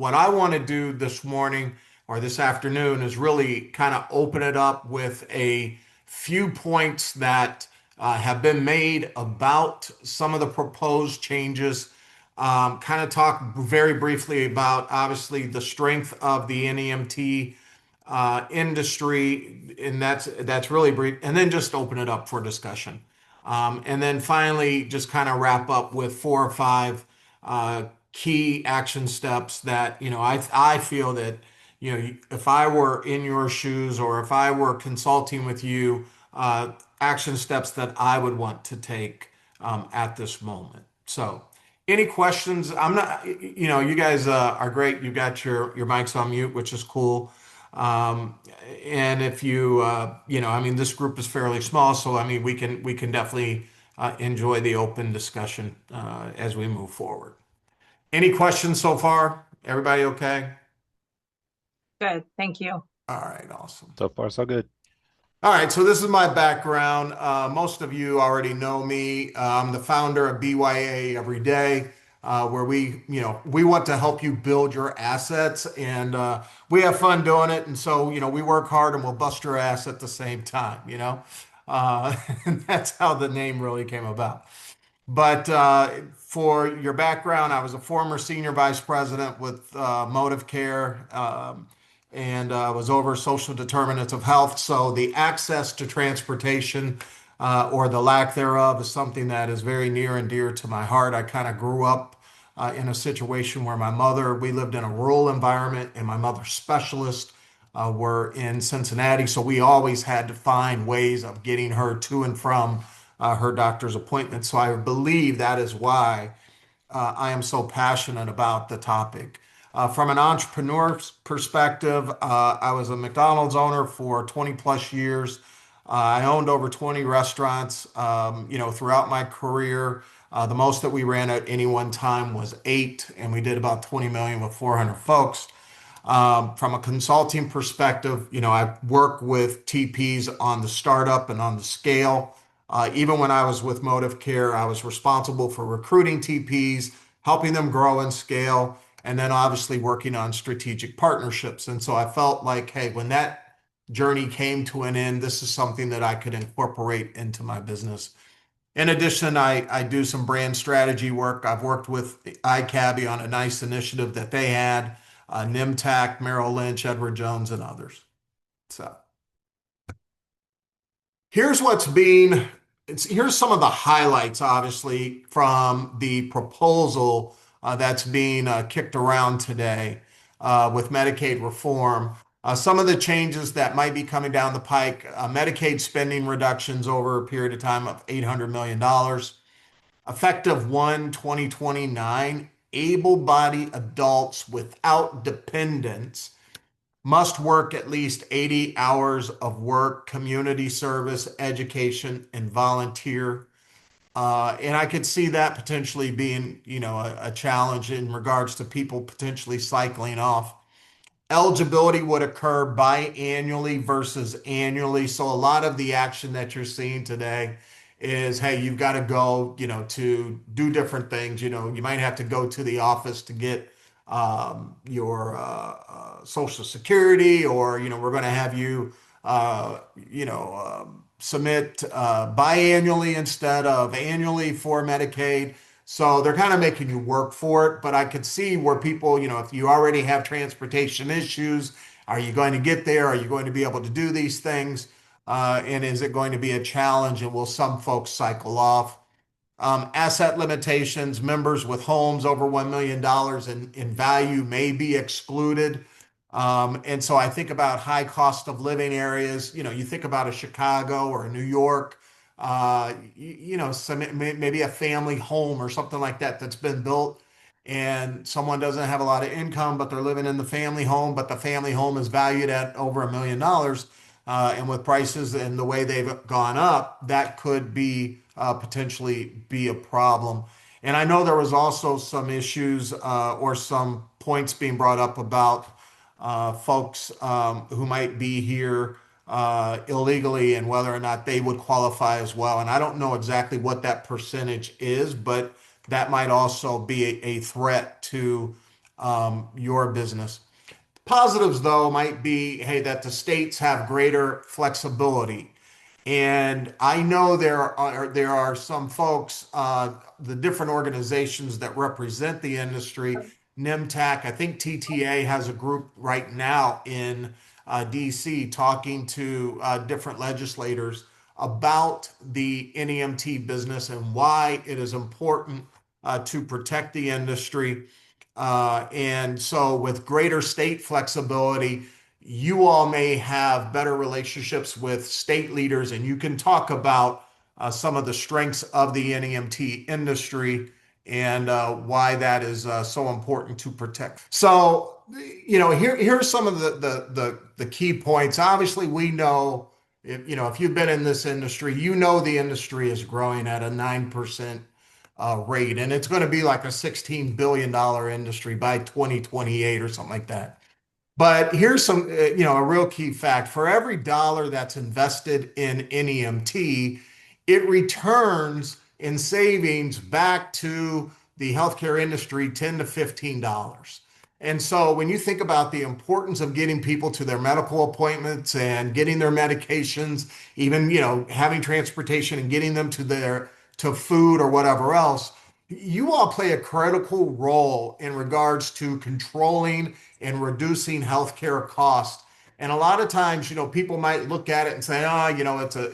what I want to do this morning or this afternoon is really kind of open it up with a few points that have been made about some of the proposed changes. Kind of talk very briefly about obviously the strength of the NEMT industry, and that's really brief, and then just open it up for discussion. And then finally, just kind of wrap up with 4 or 5 key action steps that, I feel that, if I were in your shoes or if I were consulting with you, action steps that I would want to take at this moment. So, any questions? I'm not, you guys are great. You got your mics on mute, which is cool. Um, and if you, I mean, this group is fairly small, so I mean, we can definitely enjoy the open discussion as we move forward. Any questions so far? Everybody okay? Good, thank you. All right, awesome. So far, so good. All right, so this is my background. Most of you already know me. I'm the founder of BYA Every Day, where we want to help you build your assets, and we have fun doing it. And so, we work hard and we'll bust your ass at the same time. And that's how the name really came about. But for your background, I was a former senior vice president with Motive Care, and was over social determinants of health. So the access to transportation or the lack thereof is something that is very near and dear to my heart. I kind of grew up in a situation where we lived in a rural environment, and my mother's specialists were in Cincinnati. So we always had to find ways of getting her to and from her doctor's appointment. So I believe that is why I am so passionate about the topic. From an entrepreneur's perspective, I was a McDonald's owner for 20 plus years. I owned over 20 restaurants, throughout my career. The most that we ran at any one time was 8, and we did about 20 million with 400 folks. From a consulting perspective, I work with TPs on the startup and on the scale. Even when I was with Motive Care, I was responsible for recruiting TPs, helping them grow and scale, and then obviously working on strategic partnerships. And so I felt like, hey, when that journey came to an end, this is something that I could incorporate into my business. In addition, I do some brand strategy work. I've worked with iCabby on a nice initiative that they had, NIMTAC, Merrill Lynch, Edward Jones, and others. So here's here's some of the highlights, obviously, from the proposal that's being kicked around today with Medicaid reform. Some of the changes that might be coming down the pike: Medicaid spending reductions over a period of time of $800 million. Effective 1/2029, able-bodied adults without dependents must work at least 80 hours of work, community service, education, and volunteer. And I could see that potentially being, a challenge in regards to people potentially cycling off. Eligibility would occur biannually versus annually. So a lot of the action that you're seeing today is, hey, you've got to go, to do different things. You might have to go to the office to get your Social Security, or we're going to have you, submit biannually instead of annually for Medicaid. So they're kind of making you work for it. But I could see where people, if you already have transportation issues, are you going to get there? Are you going to be able to do these things? And is it going to be a challenge? And will some folks cycle off? Asset limitations: members with homes over $1 million in value may be excluded. And so I think about high cost of living areas. You think about a Chicago or a New York, maybe a family home or something like that that's been built, and someone doesn't have a lot of income, but they're living in the family home, but the family home is valued at over $1 million. And with prices and the way they've gone up, that could be potentially be a problem. And I know there was also some issues or some points being brought up about folks who might be here illegally and whether or not they would qualify as well. And I don't know exactly what that percentage is, but that might also be a threat to your business. Positives, though, might be, hey, that the states have greater flexibility. And I know there are some folks, the different organizations that represent the industry, NEMTAC, I think TTA has a group right now in DC talking to different legislators about the NEMT business and why it is important to protect the industry. And so, with greater state flexibility, you all may have better relationships with state leaders, and you can talk about some of the strengths of the NEMT industry and why that is so important to protect. So, here's some of the key points. Obviously, we know if you've been in this industry, the industry is growing at a 9% rate, and it's going to be like a $16 billion industry by 2028 or something like that. But here's a real key fact. For every dollar that's invested in NEMT, it returns in savings back to the healthcare industry $10 to $15. And so when you think about the importance of getting people to their medical appointments and getting their medications, even, having transportation and getting them to food or whatever else, you all play a critical role in regards to controlling and reducing healthcare costs. And a lot of times, people might look at it and say, "Oh,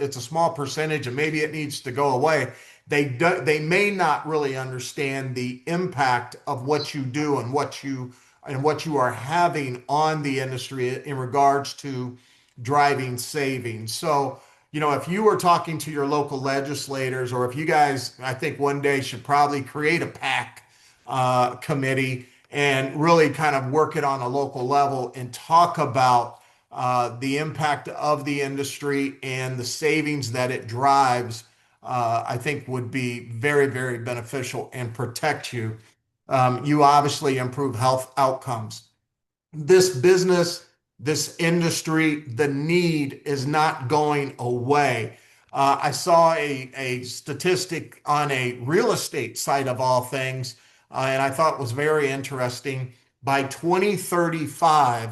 it's a small percentage, and maybe it needs to go away." They may not really understand the impact of what you do and what you are having on the industry in regards to driving savings. So, if you were talking to your local legislators, or if you guys, I think one day should probably create a PAC committee and really kind of work it on a local level and talk about the impact of the industry and the savings that it drives, I think would be very, very beneficial and protect you. You obviously improve health outcomes. This business, this industry, the need is not going away. I saw a statistic on a real estate site of all things, and I thought was very interesting. By 2035,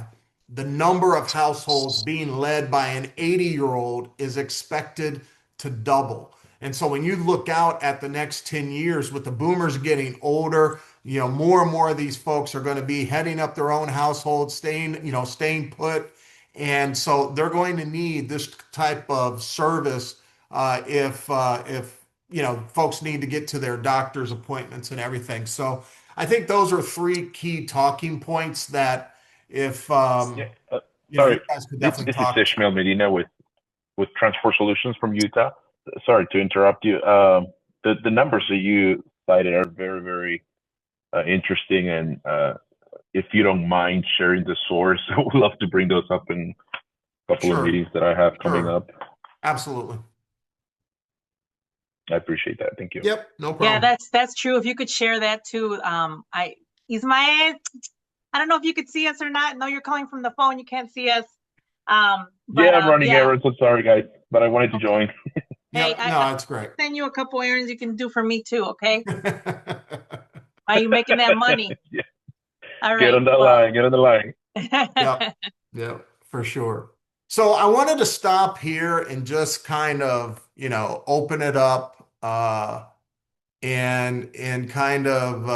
the number of households being led by an 80-year-old is expected to double. And so when you look out at the next 10 years with the boomers getting older, more and more of these folks are going to be heading up their own households, staying put. And so they're going to need this type of service if folks need to get to their doctor's appointments and everything. So I think those are three key talking points that if Yeah. you Sorry, guys could this, definitely this is talk Ishmael Medina with Transport Solutions from Utah. Sorry to interrupt you. The numbers that you cited are very, very interesting, and if you don't mind sharing the source, I would love to bring those up in a couple of Sure, meetings that I have coming sure, up. absolutely. I appreciate that. Thank you. Yep, no Yeah, problem. that's true. If you could share that too. Ismael, I don't know if you could see us or not. No, you're calling from the phone. You can't see us. Yeah, I'm running Yeah. errands. I'm sorry, guys, but I wanted to Okay. join. Hey, Yep, no, that's great. send you a couple errands you can do for me too. Okay. Are you making that money? Yeah. All Get right. on the line. Get on the line. Yep, yep, for sure. So I wanted to stop here and just kind of, open it up and kind of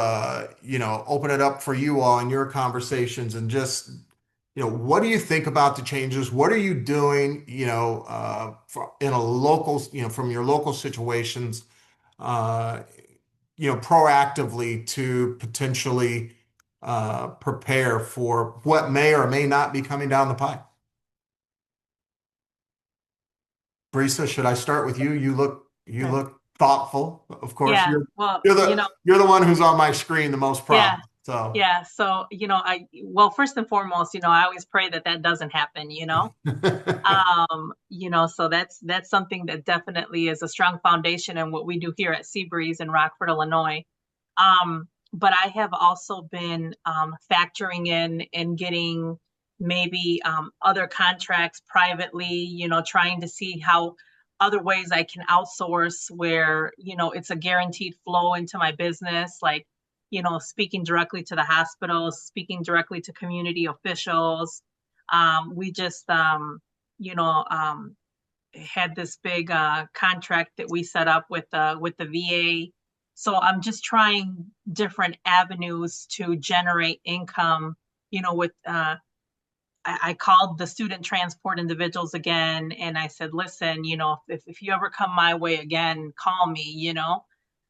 open it up for you all in your conversations and just what do you think about the changes? What are you doing, in a local, from your local situations, uh, proactively to potentially prepare for what may or may not be coming down the pipe. Brisa, should I start with you? You look thoughtful. Of course, Yeah. you're Well, you're the you're the one who's on my screen the most yeah. problem. So Yeah. So, first and foremost, I always pray that that doesn't happen. So that's something that definitely is a strong foundation in what we do here at Seabreeze in Rockford, Illinois. But I have also been factoring in and getting maybe other contracts privately, trying to see how other ways I can outsource where, it's a guaranteed flow into my business. Like speaking directly to the hospitals, speaking directly to community officials. We just, had this big contract that we set up with the VA. So I'm just trying different avenues to generate income, with I called the student transport individuals again, and I said, listen, if you ever come my way again, call me,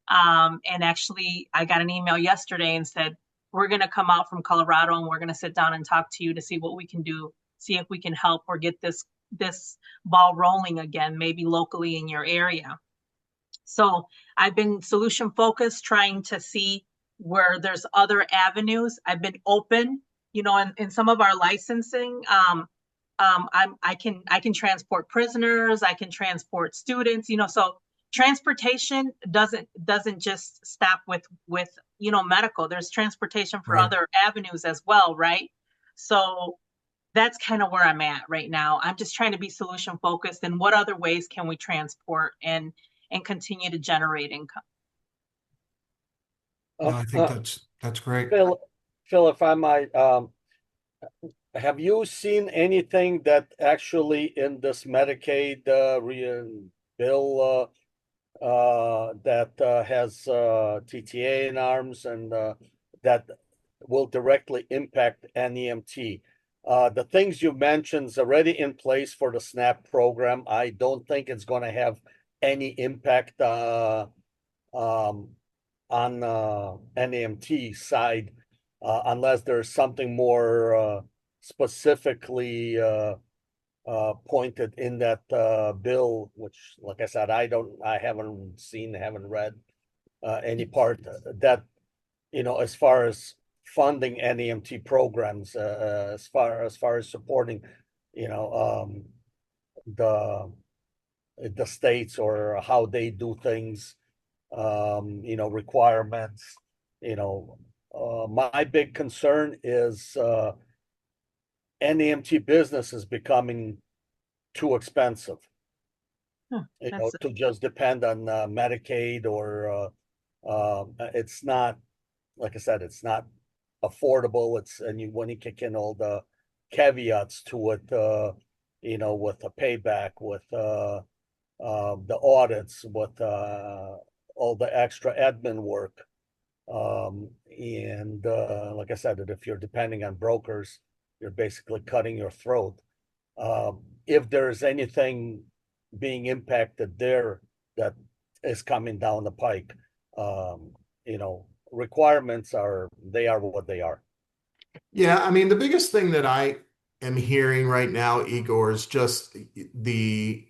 and actually I got an email yesterday and said, we're going to come out from Colorado and we're going to sit down and talk to you to see what we can do, see if we can help or get this ball rolling again, maybe locally in your area. So I've been solution focused, trying to see where there's other avenues. I've been open, in some of our licensing. I can transport prisoners, I can transport students, so transportation doesn't just stop with medical. There's transportation for Right. other avenues as well, right? So that's kind of where I'm at right now. I'm just trying to be solution focused, and what other ways can we transport and continue to generate income? No, I think that's great. Phil, if I might, have you seen anything that actually in this Medicaid bill that has TTA in arms and that will directly impact NEMT? The things you mentioned is already in place for the SNAP program. I don't think it's going to have any impact on NEMT side unless there's something more specifically pointed in that bill, which, like I said, I haven't read any part that, as far as funding NEMT programs, as far as supporting, the states or how they do things, requirements, my big concern is NEMT business is becoming too expensive, to just depend on Medicaid or it's not, like I said, it's not affordable. When you kick in all the caveats to it, with the payback, with the audits, with all the extra admin work. Like I said, if you're depending on brokers, you're basically cutting your throat. If there's anything being impacted there that is coming down the pike, requirements are what they are. Yeah, I mean, the biggest thing that I am hearing right now, Igor, is just the,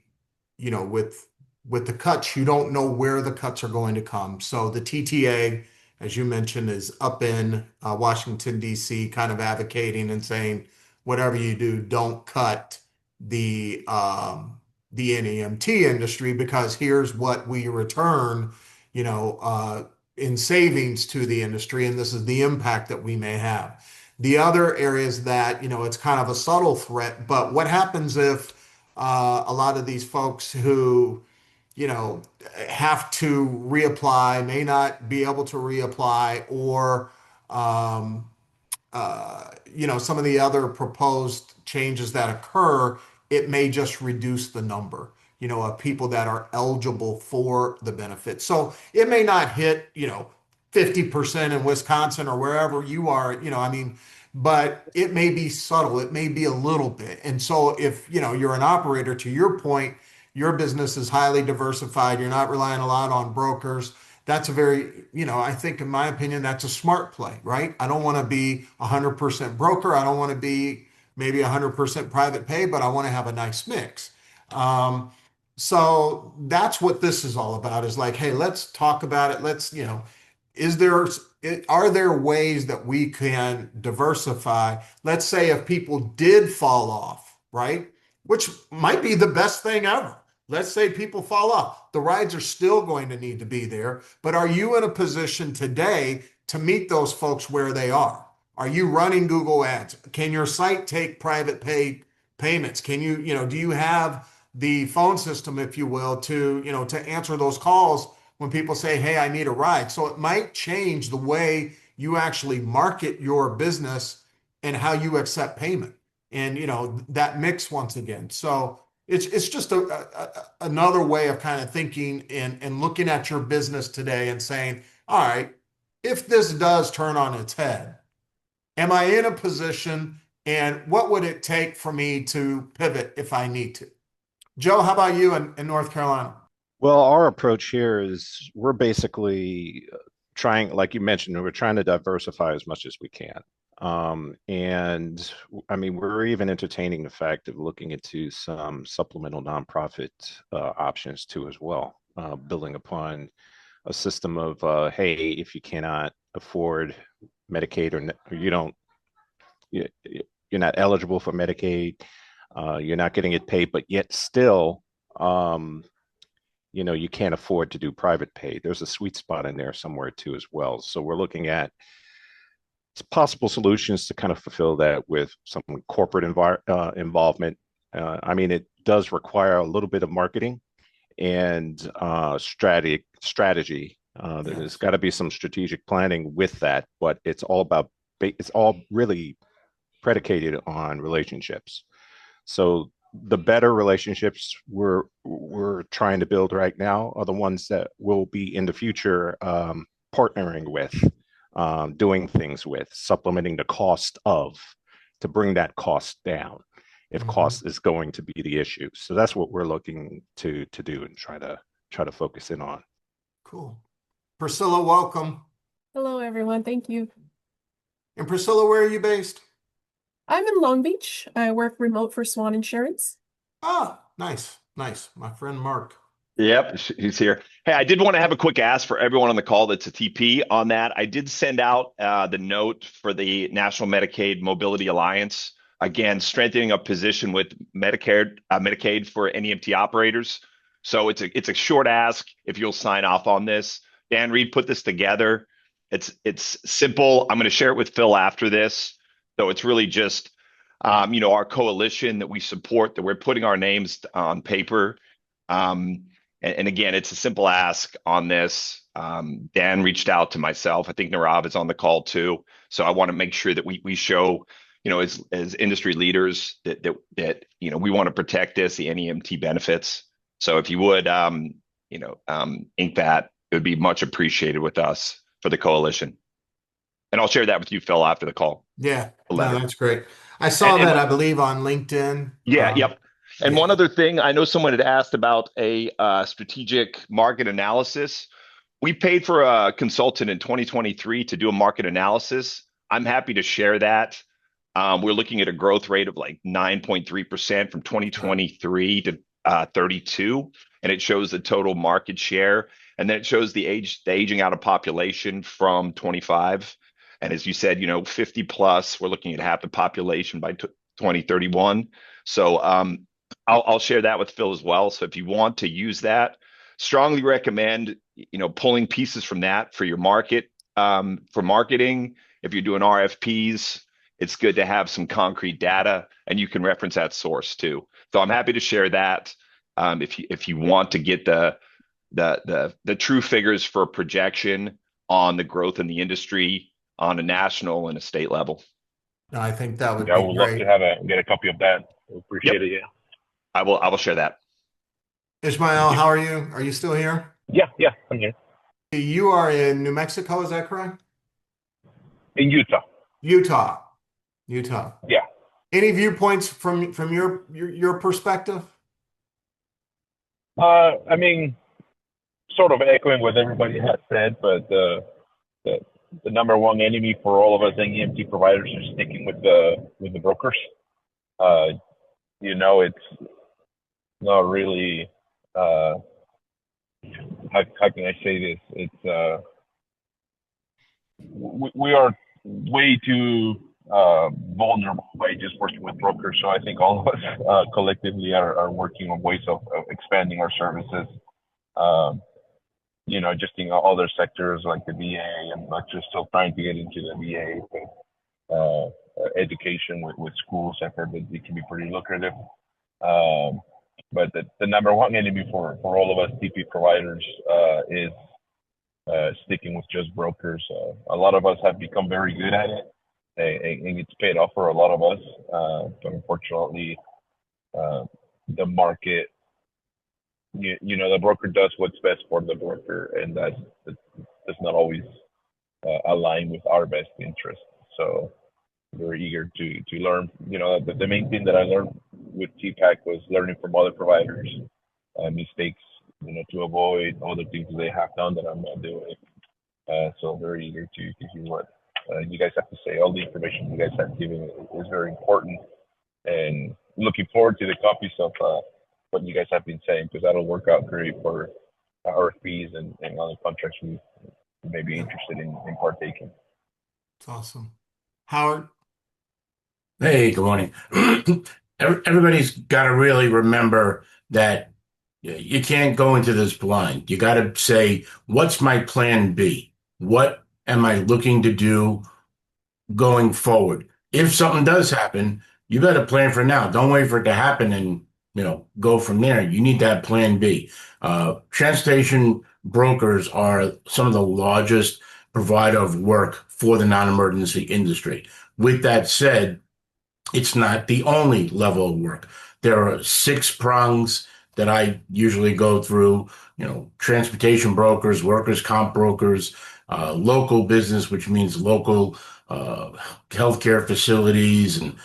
with the cuts, you don't know where the cuts are going to come. So the TTA, as you mentioned, is up in Washington, D.C., kind of advocating and saying, whatever you do, don't cut the NEMT industry, because here's what we return, in savings to the industry, and this is the impact that we may have. The other areas that, it's kind of a subtle threat, but what happens if a lot of these folks who, have to reapply, may not be able to reapply, or, some of the other proposed changes that occur, it may just reduce the number, of people that are eligible for the benefit. So it may not hit, 50% in Wisconsin or wherever you are, I mean, but it may be subtle, it may be a little bit. And so if, you're an operator, to your point, your business is highly diversified, you're not relying a lot on brokers. That's a very, I think in my opinion, that's a smart play, right? I don't want to be 100% broker. I don't want to be maybe 100% private pay, but I want to have a nice mix. So that's what this is all about, is like, hey, let's talk about it. Let's, are there ways that we can diversify? Let's say if people did fall off, right? Which might be the best thing ever. Let's say people fall off. The rides are still going to need to be there, but are you in a position today to meet those folks where they are? Are you running Google Ads? Can your site take private pay payments? Can you, do you have the phone system, if you will, to, to answer those calls when people say, hey, I need a ride. So it might change the way you actually market your business and how you accept payment. And, that mix once again. So it's just another way of kind of thinking and looking at your business today and saying, all right, if this does turn on its head, am I in a position and what would it take for me to pivot if I need to? Joe, how about you in North Carolina? Well, our approach here is we're basically trying, like you mentioned, we're trying to diversify as much as we can. And I mean, we're even entertaining the fact of looking into some supplemental nonprofit options too as well, building upon a system of, hey, if you cannot afford Medicaid or you're not eligible for Medicaid, you're not getting it paid, but yet still, you can't afford to do private pay. There's a sweet spot in there somewhere too as well. So we're looking at possible solutions to kind of fulfill that with some corporate involvement. I mean, it does require a little bit of marketing and strategy. There's got to be some strategic planning with that, but it's all really predicated on relationships. So the better relationships we're trying to build right now are the ones that we'll be in the future partnering with, doing things with, supplementing the cost of, to bring that cost down if cost is going to be the issue. So that's what we're looking to do and try to focus in on. Cool. Priscilla, welcome. Hello, everyone. Thank you. And Priscilla, where are you based? I'm in Long Beach. I work remote for Swan Insurance. Ah, nice. My friend Mark. Yep, he's here. Hey, I did want to have a quick ask for everyone on the call that's a TP on that. I did send out the note for the National Medicaid Mobility Alliance. Again, strengthening a position with Medicaid for NEMT operators. So it's a short ask if you'll sign off on this. Dan Reed put this together. It's simple. I'm going to share it with Phil after this. So it's really just, our coalition that we support, that we're putting our names on paper. And again, it's a simple ask on this. Dan reached out to myself. I think Narav is on the call too. So I want to make sure that we show, as industry leaders that we want to protect this, the NEMT benefits. So if you would, ink that, it would be much appreciated with us for the coalition. And I'll share that with you, Phil, after the call. Yeah, no, that's great. I saw that, I believe, on LinkedIn. Yeah, yep. And one other thing, I know someone had asked about a strategic market analysis. We paid for a consultant in 2023 to do a market analysis. I'm happy to share that. We're looking at a growth rate of like 9.3% from 2023 to 32, and it shows the total market share. And then it shows the aging out of population from 25. And as you said, 50 plus, we're looking at half the population by 2031. So I'll share that with Phil as well. So if you want to use that, strongly recommend, pulling pieces from that for your market, for marketing. If you're doing RFPs, it's good to have some concrete data, and you can reference that source too. So I'm happy to share that if you want to get the true figures for projection on the growth in the industry on a national and a state level. No, I think that would be I would great. love to get a copy of that. Appreciate it. Yeah. I will share that. Ishmael, how are you? Are you still here? Yeah, I'm here. You are in New Mexico, is that correct? In Utah. Utah. Yeah. Any viewpoints from your perspective? I mean, sort of echoing what everybody has said, but the number one enemy for all of us NEMT providers is sticking with the brokers. It's not really how can I say this? It's we are way too vulnerable by just working with brokers. So I think all of us collectively are working on ways of expanding our services. Just in other sectors like the VA, and not just still trying to get into the VA, but education with schools. I've heard that it can be pretty lucrative. but the number one enemy for all of us TP providers is sticking with just brokers. A lot of us have become very good at it, and it's paid off for a lot of us. But unfortunately, the market, the broker does what's best for the broker, and that's not always align with our best interest. So we're eager to learn. The main thing that I learned with TPAC was learning from other providers, mistakes, to avoid other things they have done that I'm not doing. So very eager to hear what you guys have to say. All the information you guys have given is very important, and looking forward to the copies of what you guys have been saying, because that'll work out great for our fees and other contracts we may be interested in partaking. It's awesome. Howard? Hey, good morning. Everybody's got to really remember that you can't go into this blind. You got to say, what's my plan B? What am I looking to do going forward? If something does happen, you got to plan for now. Don't wait for it to happen and go from there. You need to have plan B. Transportation brokers are some of the largest provider of work for the non-emergency industry. With that said, it's not the only level of work. There are 6 prongs that I usually go through, transportation brokers, workers' comp brokers, local business, which means local healthcare facilities and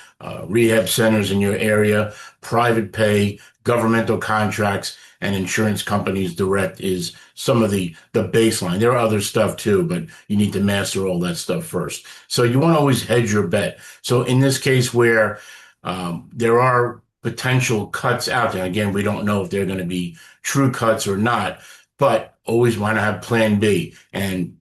rehab centers in your area, private pay, governmental contracts, and insurance companies direct is some of the baseline. There are other stuff too, but you need to master all that stuff first. So you want to always hedge your bet. So in this case where there are potential cuts out there, again, we don't know if they're going to be true cuts or not, but always want to have plan B. And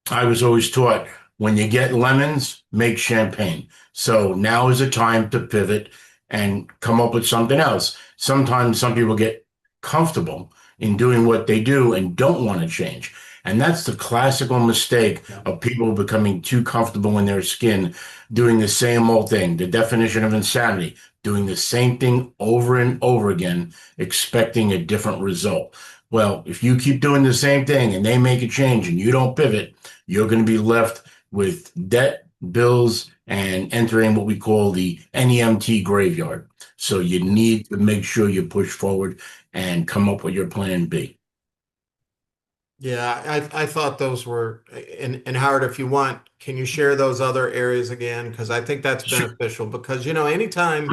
I was always taught, when you get lemons, make champagne. So now is the time to pivot and come up with something else. Sometimes some people get comfortable in doing what they do and don't want to change. And that's the classical mistake of people becoming too comfortable in their skin, doing the same old thing. The definition of insanity, doing the same thing over and over again, expecting a different result. Well, if you keep doing the same thing and they make a change and you don't pivot, you're going to be left with debt, bills, and entering what we call the NEMT graveyard. So you need to make sure you push forward and come up with your plan B. Yeah, I thought those were, and Howard, if you want, can you share those other areas again? Because I think that's beneficial because, anytime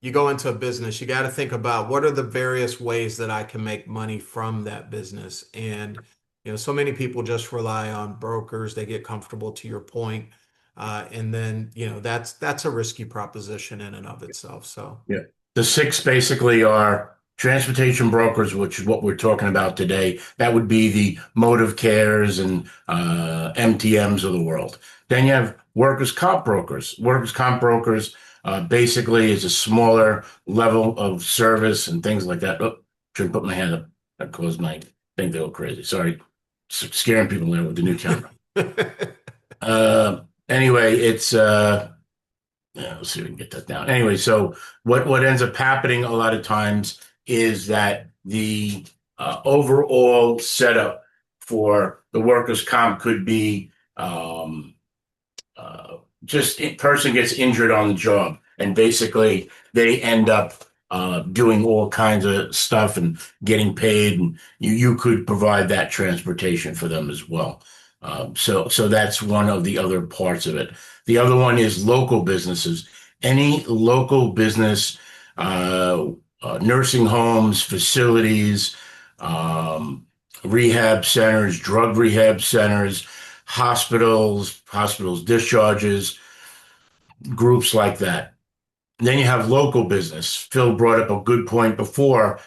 you go into a business, you got to think about what are the various ways that I can make money from that business. And, so many people just rely on brokers. They get comfortable, to your point. And then, that's a risky proposition in and of itself. So, yeah, the 6 basically are transportation brokers, which is what we're talking about today. That would be the Motive Cares and MTMs of the world. Then you have workers' comp brokers. Workers' comp brokers basically is a smaller level of service and things like that. Oh, shouldn't put my hand up. That caused my thing to go crazy. Sorry, scaring people there with the new camera. Anyway, it's let's see if we can get that down. Anyway, so what ends up happening a lot of times is that the overall setup for the workers' comp could be just a person gets injured on the job, and basically they end up doing all kinds of stuff and getting paid, and you could provide that transportation for them as well. So that's one of the other parts of it. The other one is local businesses. Any local business, nursing homes, facilities, rehab centers, drug rehab centers, hospitals discharges, groups like that. Then you have local business. Phil brought up a good point before,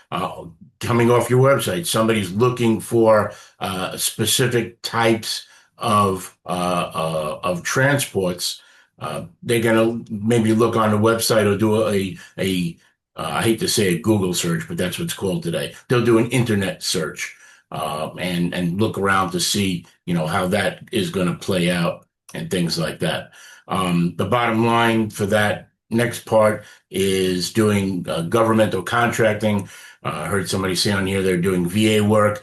coming off your website. Somebody's looking for specific types of transports. They're going to maybe look on the website or do I hate to say a Google search, but that's what's called today. They'll do an internet search and look around to see, how that is going to play out and things like that. The bottom line for that next part is doing governmental contracting. I heard somebody say on here they're doing VA work.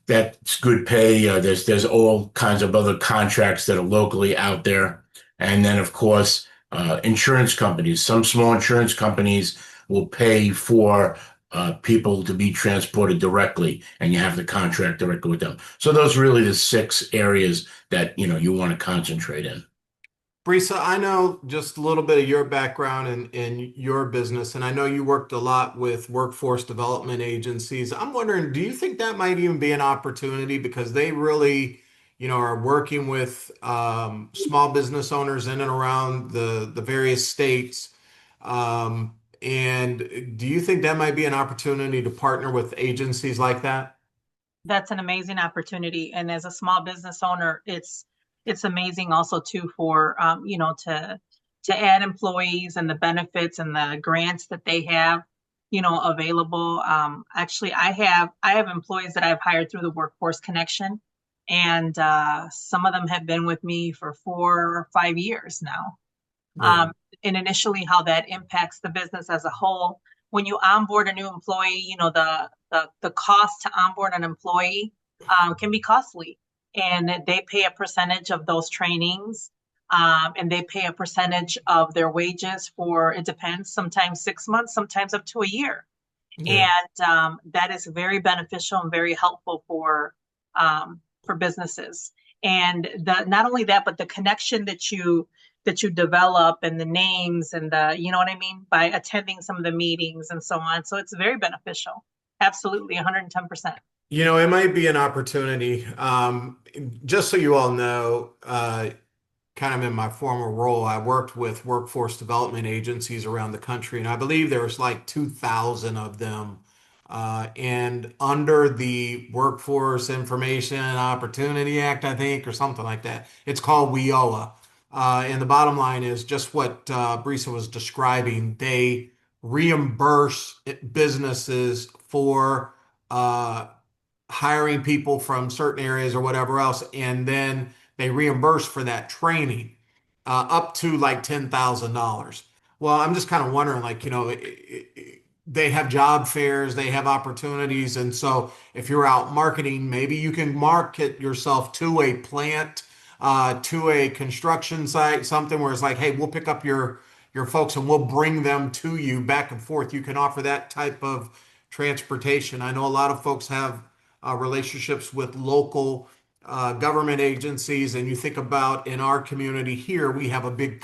That's good pay. There's all kinds of other contracts that are locally out there. And then, of course, insurance companies. Some small insurance companies will pay for people to be transported directly, and you have to contract directly with them. So those are really the 6 areas that you want to concentrate in. Brisa, I know just a little bit of your background in your business, and I know you worked a lot with workforce development agencies. I'm wondering, do you think that might even be an opportunity because they really, are working with small business owners in and around the various states? And do you think that might be an opportunity to partner with agencies like that? That's an amazing opportunity. And as a small business owner, it's amazing also too for to add employees and the benefits and the grants that they have, available. Actually, I have employees that I've hired through the Workforce Connection, and some of them have been with me for 4 or 5 years now. Yeah. And initially, how that impacts the business as a whole. When you onboard a new employee, the cost to onboard an employee can be costly, and they pay a percentage of those trainings, and they pay a percentage of their wages for, it depends, sometimes 6 months, sometimes up to a year. Yeah. And that is very beneficial and very helpful for businesses. And not only that, but the connection that you develop and the names and you know what I mean, by attending some of the meetings and so on. So it's very beneficial. Absolutely, 110%. It might be an opportunity. Just so you all know, kind of in my former role, I worked with workforce development agencies around the country, and I believe there was like 2,000 of them. And under the Workforce Information and Opportunity Act, I think, or something like that, it's called WIOA. And the bottom line is just what Brisa was describing. They reimburse businesses for hiring people from certain areas or whatever else, and then they reimburse for that training up to like $10,000. Well, I'm just kind of wondering, like, they have job fairs, they have opportunities, and so if you're out marketing, maybe you can market yourself to a plant, to a construction site, something where it's like, hey, we'll pick up your folks and we'll bring them to you back and forth. You can offer that type of transportation. I know a lot of folks have relationships with local government agencies, and you think about in our community here, we have a big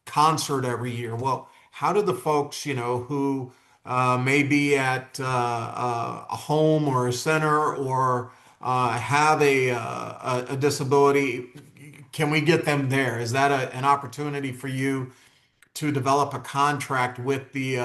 concert every year. Well, how do the folks, who may be at a home or a center or have a disability, can we get them there? Is that an opportunity for you to develop a contract with the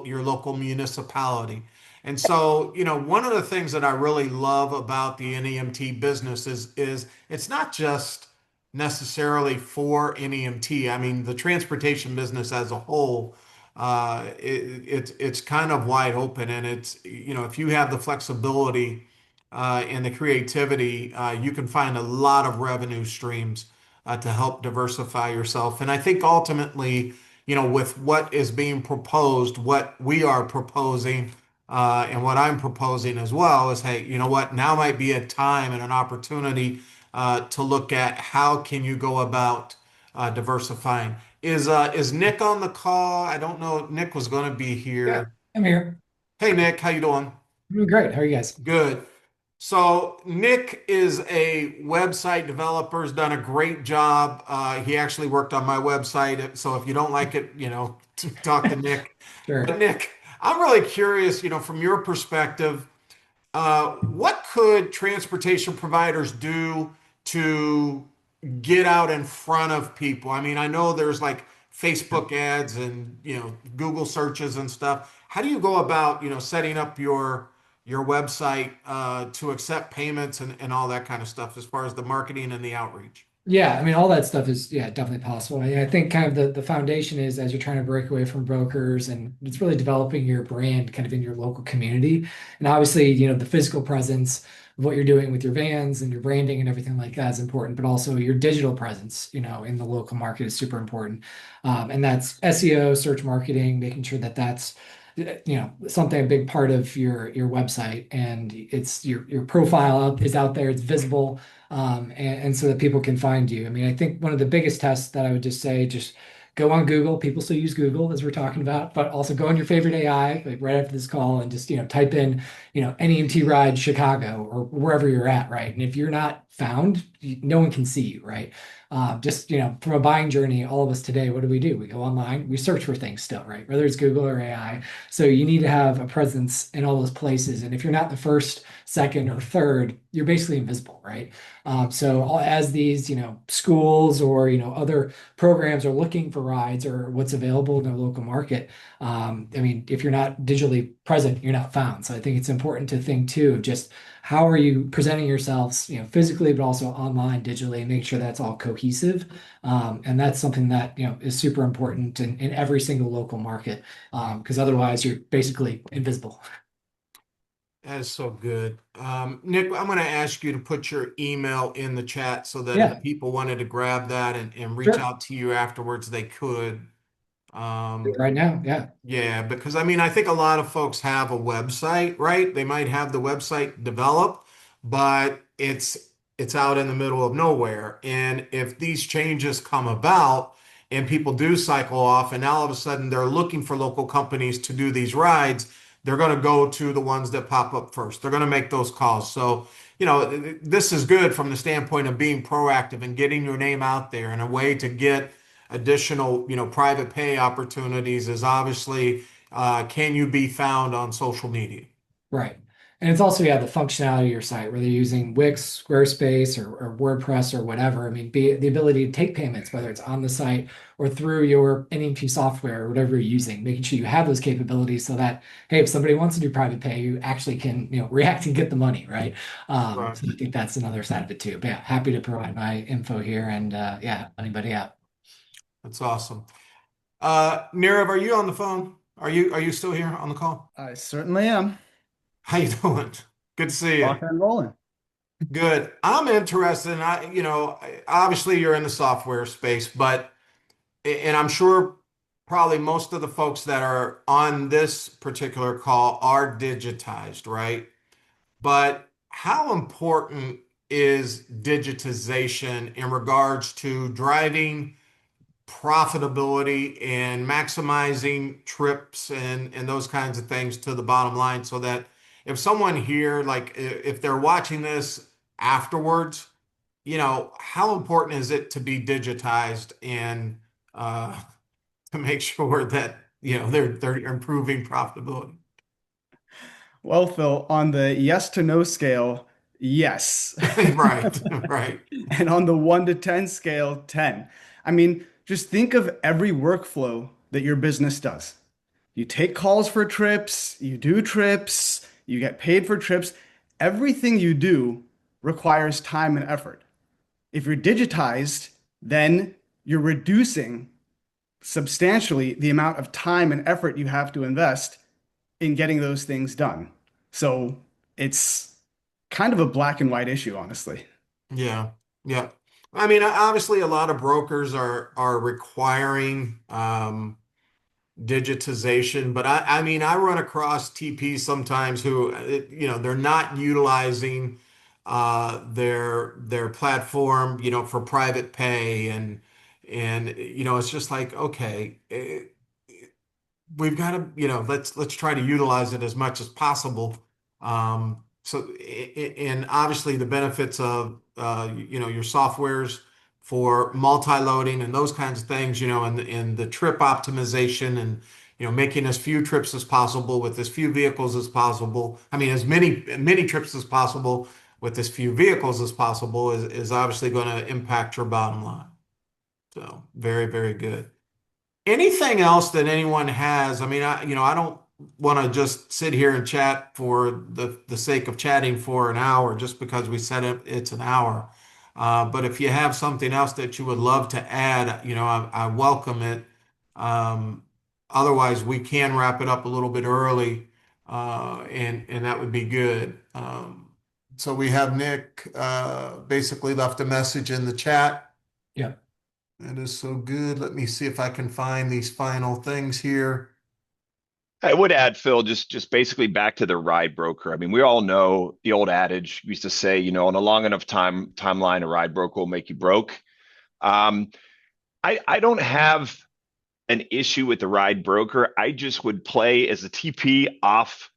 your local municipality? And so, one of the things that I really love about the NEMT business is it's not just necessarily for NEMT. I mean, the transportation business as a whole, it's kind of wide open, and it's, if you have the flexibility and the creativity, you can find a lot of revenue streams to help diversify yourself. And I think ultimately, with what is being proposed, what we are proposing, and what I'm proposing as well is, hey, you know what? Now might be a time and an opportunity to look at how can you go about diversifying. Is Nick on the call? I don't know. Nick was going to be Yeah, here. I'm here. Hey, Nick, how you doing? I'm doing great. How are you guys? Good. So Nick is a website developer, has done a great job. He actually worked on my website. So if you don't like it, talk to Nick. Sure. But Nick, I'm really curious, from your perspective, what could transportation providers do to get out in front of people? I mean, I know there's like Facebook ads and, Google searches and stuff. How do you go about, setting up your website to accept payments and all that kind of stuff as far as the marketing and the outreach? Yeah, I mean, all that stuff is, definitely possible. I think kind of the foundation is as you're trying to break away from brokers, and it's really developing your brand kind of in your local community. And obviously, the physical presence of what you're doing with your vans and your branding and everything like that is important, but also your digital presence, in the local market is super important. And that's SEO, search marketing, making sure that that's something, a big part of your website, and it's your profile is out there, it's visible, and so that people can find you. I mean, I think one of the biggest tests that I would just say, just go on Google. People still use Google, as we're talking about, but also go on your favorite AI, like right after this call, and just type in NEMT ride Chicago or wherever you're at, right? And if you're not found, no one can see you, right? Just from a buying journey, all of us today, what do? We go online, we search for things still, right? Whether it's Google or AI. So you need to have a presence in all those places. And if you're not the first, second, or third, you're basically invisible, right? As these schools or other programs are looking for rides or what's available in their local market, I mean, if you're not digitally present, you're not found. So I think it's important to think too of just how are you presenting yourselves, physically, but also online, digitally, and make sure that's all cohesive. And that's something that is super important in every single local market, because otherwise you're basically invisible. That is so good. Nick, I'm going to ask you to put your email in the chat so that Yeah. if people wanted to grab that and reach Sure. out to you afterwards, they could. Right now, yeah. Yeah, because I mean, I think a lot of folks have a website, right? They might have the website developed, but it's out in the middle of nowhere. And if these changes come about and people do cycle off, and now all of a sudden they're looking for local companies to do these rides, they're going to go to the ones that pop up first. They're going to make those calls. So, this is good from the standpoint of being proactive and getting your name out there, and a way to get additional, private pay opportunities is obviously, can you be found on social media? Right. And it's also, the functionality of your site, whether you're using Wix, Squarespace, or WordPress or whatever. I mean, the ability to take payments, whether it's on the site or through your NEMT software or whatever you're using, making sure you have those capabilities so that, hey, if somebody wants to do private pay, you actually can, react and get the money, right? Right. So I think that's another side of it too. But yeah, happy to provide my info here and anybody out. That's awesome. Nirav, are you on the phone? Are you still here on the call? I certainly am. How you doing? Good to see you. Rocking and rolling. Good. I'm interested in, obviously you're in the software space, but, and I'm sure probably most of the folks that are on this particular call are digitized, right? But how important is digitization in regards to driving profitability and maximizing trips and those kinds of things to the bottom line, so that if someone here, like if they're watching this afterwards, how important is it to be digitized and to make sure that they're improving profitability? Well, Phil, on the yes to no scale, yes. Right, right. And on the 1 to 10 scale, 10. I mean, just think of every workflow that your business does. You take calls for trips, you do trips, you get paid for trips. Everything you do requires time and effort. If you're digitized, then you're reducing substantially the amount of time and effort you have to invest in getting those things done. So it's kind of a black and white issue, honestly. Yeah, yeah. I mean, obviously, a lot of brokers are requiring digitization, but I mean, I run across TPs sometimes who, they're not utilizing their platform, for private pay, and it's just like, okay, we've got to, let's try to utilize it as much as possible. And obviously the benefits of, your softwares for multi-loading and those kinds of things, and the trip optimization and, making as few trips as possible with as few vehicles as possible. I mean, as many trips as possible with as few vehicles as possible is obviously going to impact your bottom line. So very, very good. Anything else that anyone has? I mean, I don't want to just sit here and chat for the sake of chatting for an hour just because we said it's an hour. But if you have something else that you would love to add, I welcome it. Otherwise, we can wrap it up a little bit early, and that would be good. So we have Nick basically left a message in the chat. Yeah. That is so good. Let me see if I can find these final things here. I would add, Phil, just basically back to the ride broker. I mean, we all know the old adage used to say, you know, on a long enough timeline, a ride broker will make you broke. Um, I don't have an issue with the ride broker. I just would play as a TP off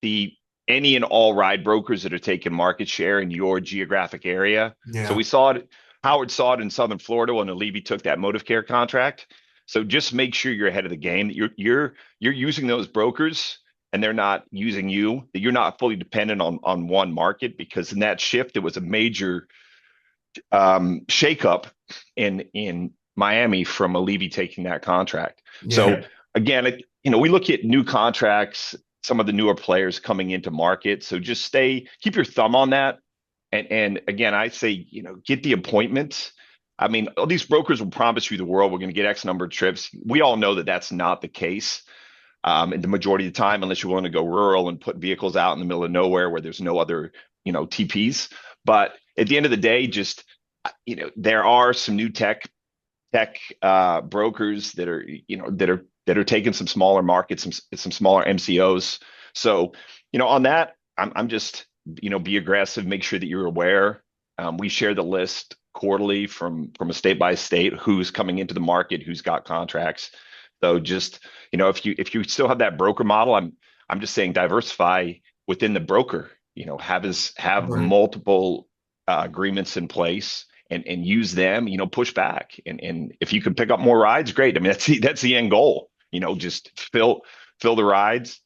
the any and all ride brokers that are taking market share in your geographic area. So Yeah. we saw it, Howard saw it in Southern Florida when Levy took that motive care contract. So just make sure you're ahead of the game, that you're using those brokers and they're not using you, that you're not fully dependent on one market, because in that shift, it was a major shakeup in Miami from Levy taking that contract. Yeah. So again, you know, we look at new contracts, some of the newer players coming into market. So just keep your thumb on that. And again, I say, you know, get the appointment. I mean, all these brokers will promise you the world. We're going to get X number of trips. We all know that that's not the case. And the majority of the time, unless you're willing to go rural and put vehicles out in the middle of nowhere where there's no other, you know, TPs. But at the end of the day, just, you know, there are some new tech brokers that are, you know, that are taking some smaller markets, some smaller MCOs. So, you know, on that, I'm just, you know, be aggressive, make sure that you're aware. We share the list quarterly from a state by state, who's coming into the market, who's got contracts. So just, you know, if you still have that broker model, I'm just saying diversify within the broker, you know, have Right. multiple agreements in place and use them, you know, push back. And if you can pick up more rides, great. I mean, that's the end goal, you know, just fill the rides,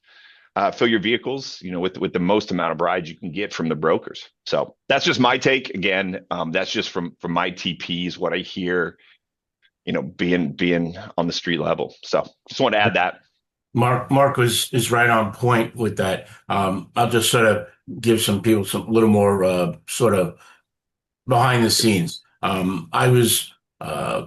fill your vehicles, you know, with the most amount of rides you can get from the brokers. So that's just my take. Again, that's just from my TPs, what I hear, you know, being on the street level. So just want to add that. Mark is right on point with that. I'll just sort of give some people some little more sort of behind the scenes. I was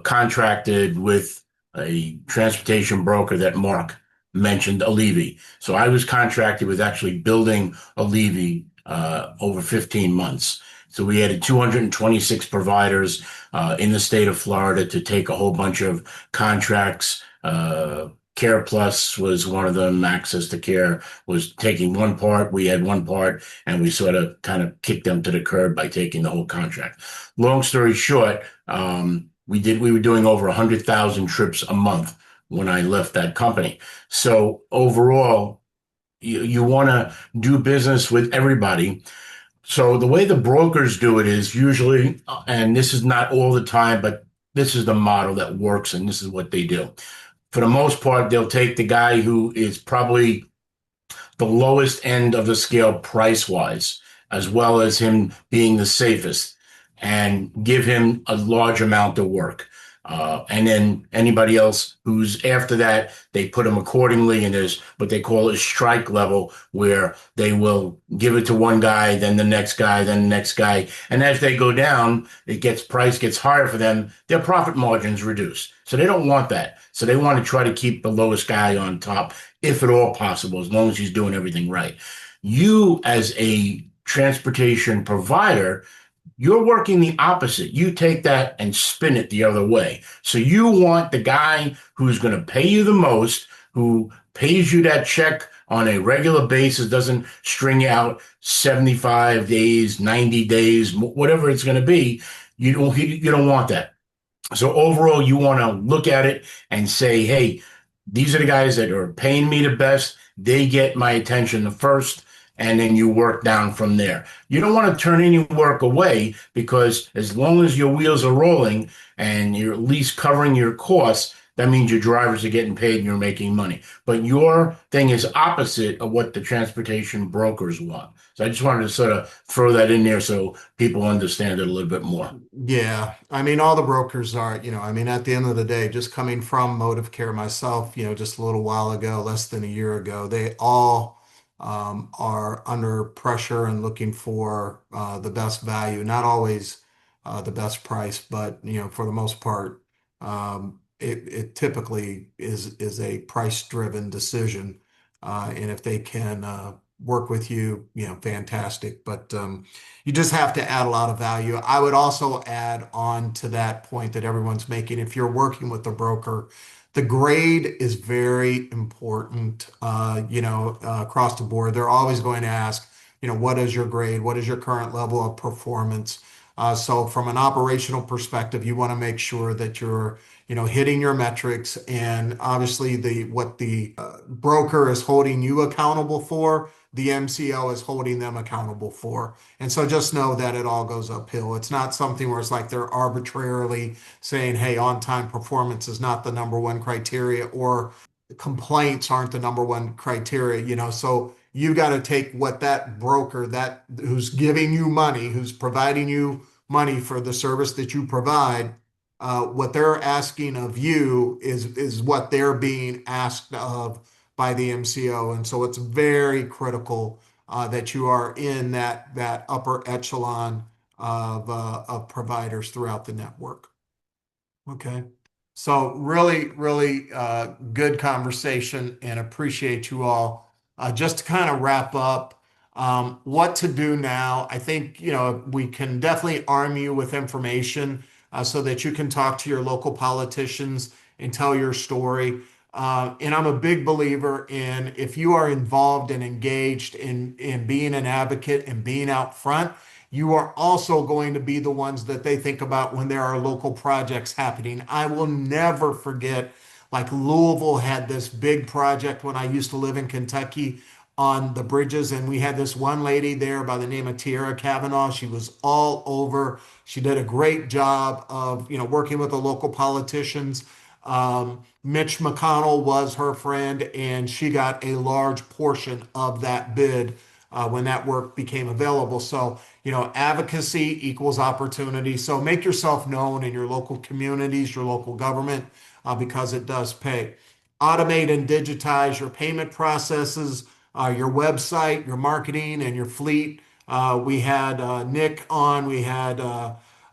contracted with a transportation broker that Mark mentioned, Levy. So I was contracted with actually building a Levy over 15 months. So we had 226 providers in the state of Florida to take a whole bunch of contracts. Care Plus was one of them. Access to Care was taking one part. We had one part, and we sort of kind of kicked them to the curb by taking the whole contract. Long story short, we were doing over 100,000 trips a month when I left that company. So overall, you want to do business with everybody. So the way the brokers do it is usually, and this is not all the time, but this is the model that works, and this is what they do. For the most part, they'll take the guy who is probably the lowest end of the scale price-wise, as well as him being the safest, and give him a large amount of work. And then anybody else who's after that, they put them accordingly. And there's what they call a strike level, where they will give it to one guy, then the next guy, then the next guy. And as they go down, price gets higher for them. Their profit margins reduce. So they don't want that. So they want to try to keep the lowest guy on top, if at all possible, as long as he's doing everything right. You, as a transportation provider, you're working the opposite. You take that and spin it the other way. So you want the guy who's going to pay you the most, who pays you that check on a regular basis, doesn't string you out 75 days, 90 days, whatever it's going to be. You don't want that. So overall, you want to look at it and say, hey, these are the guys that are paying me the best. They get my attention the first. And then you work down from there. You don't want to turn any work away, because as long as your wheels are rolling and you're at least covering your costs, that means your drivers are getting paid and you're making money. But your thing is opposite of what the transportation brokers want. So I just wanted to sort of throw that in there so people understand it a little bit more. Yeah. I mean, all the brokers are, you know, I mean, at the end of the day, just coming from motive care myself, you know, just a little while ago, less than a year ago, they all are under pressure and looking for the best value, not always the best price, but you know, for the most part, it typically is a price-driven decision, and if they can work with you, you know, fantastic. But you just have to add a lot of value. I would also add on to that point that everyone's making. If you're working with a broker The grade is very important, across the board. They're always going to ask, what is your grade? What is your current level of performance? So from an operational perspective, you want to make sure that you're, hitting your metrics, and obviously what the broker is holding you accountable for, the MCO is holding them accountable for. And so just know that it all goes uphill. It's not something where it's like they're arbitrarily saying, hey, on-time performance is not the number one criteria, or complaints aren't the number one criteria. So you got to take what that broker, that who's giving you money, who's providing you money for the service that you provide, what they're asking of you is what they're being asked of by the MCO. And so it's very critical that you are in that upper echelon of providers throughout the network. Okay. So really, really good conversation, and appreciate you all. Just to kind of wrap up, what to do now. I think, we can definitely arm you with information so that you can talk to your local politicians and tell your story. And I'm a big believer in, if you are involved and engaged in being an advocate and being out front, you are also going to be the ones that they think about when there are local projects happening. I will never forget, like Louisville had this big project when I used to live in Kentucky on the bridges, and we had this one lady there by the name of Tierra Kavanaugh. She was all over. She did a great job of, working with the local politicians. Mitch McConnell was her friend, and she got a large portion of that bid when that work became available. So, advocacy equals opportunity. So make yourself known in your local communities, your local government, because it does pay. Automate and digitize your payment processes, your website, your marketing, and your fleet. We had Nick on, we had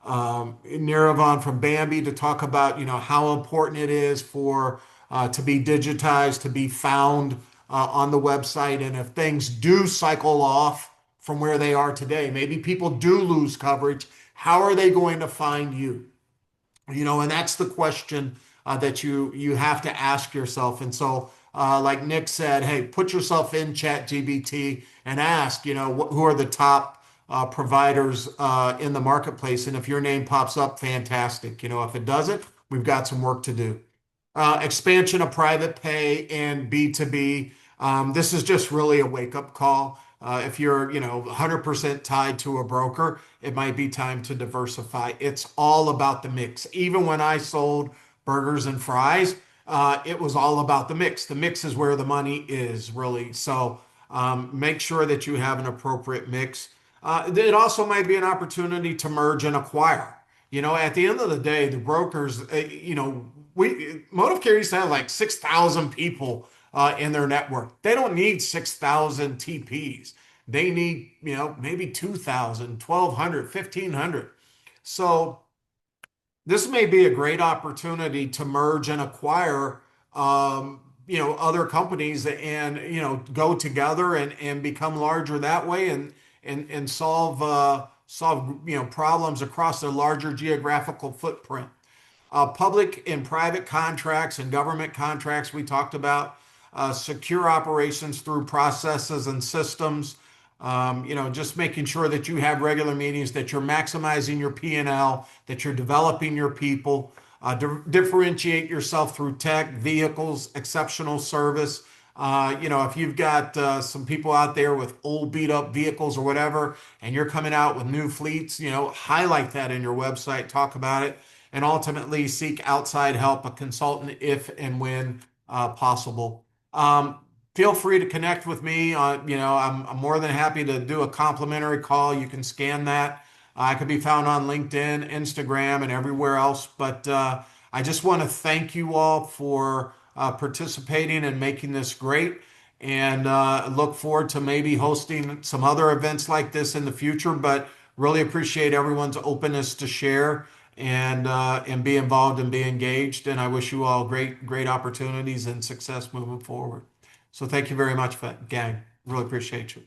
Niravan from Bambi to talk about, how important it is for to be digitized, to be found on the website. And if things do cycle off from where they are today, maybe people do lose coverage, how are they going to find you? And that's the question that you have to ask yourself. And so, like Nick said, hey, put yourself in ChatGPT and ask, who are the top providers in the marketplace. And if your name pops up, fantastic. If it doesn't, we've got some work to do. Expansion of private pay and B2B. This is just really a wake-up call. If you're, 100% tied to a broker, it might be time to diversify. It's all about the mix. Even when I sold burgers and fries, it was all about the mix. The mix is where the money is, really. So make sure that you have an appropriate mix. It also might be an opportunity to merge and acquire. At the end of the day, the brokers, MotiveCare used to have like 6,000 people in their network. They don't need 6,000 TPs. They need, maybe 2,000, 1,200, 1,500. So this may be a great opportunity to merge and acquire, other companies, and, go together and become larger that way, and solve problems across a larger geographical footprint. Public and private contracts and government contracts we talked about. Secure operations through processes and systems. Just making sure that you have regular meetings, that you're maximizing your P&L, that you're developing your people. Differentiate yourself through tech, vehicles, exceptional service. If you've got some people out there with old beat up vehicles or whatever, and you're coming out with new fleets, highlight that in your website, talk about it, and ultimately seek outside help, a consultant if and when possible. Feel free to connect with me. I'm more than happy to do a complimentary call. You can scan that. I could be found on LinkedIn, Instagram, and everywhere else. But I just want to thank you all for participating and making this great. And look forward to maybe hosting some other events like this in the future. But really appreciate everyone's openness to share and be involved and be engaged. And I wish you all great opportunities and success moving forward. So thank you very much, gang. Really appreciate you.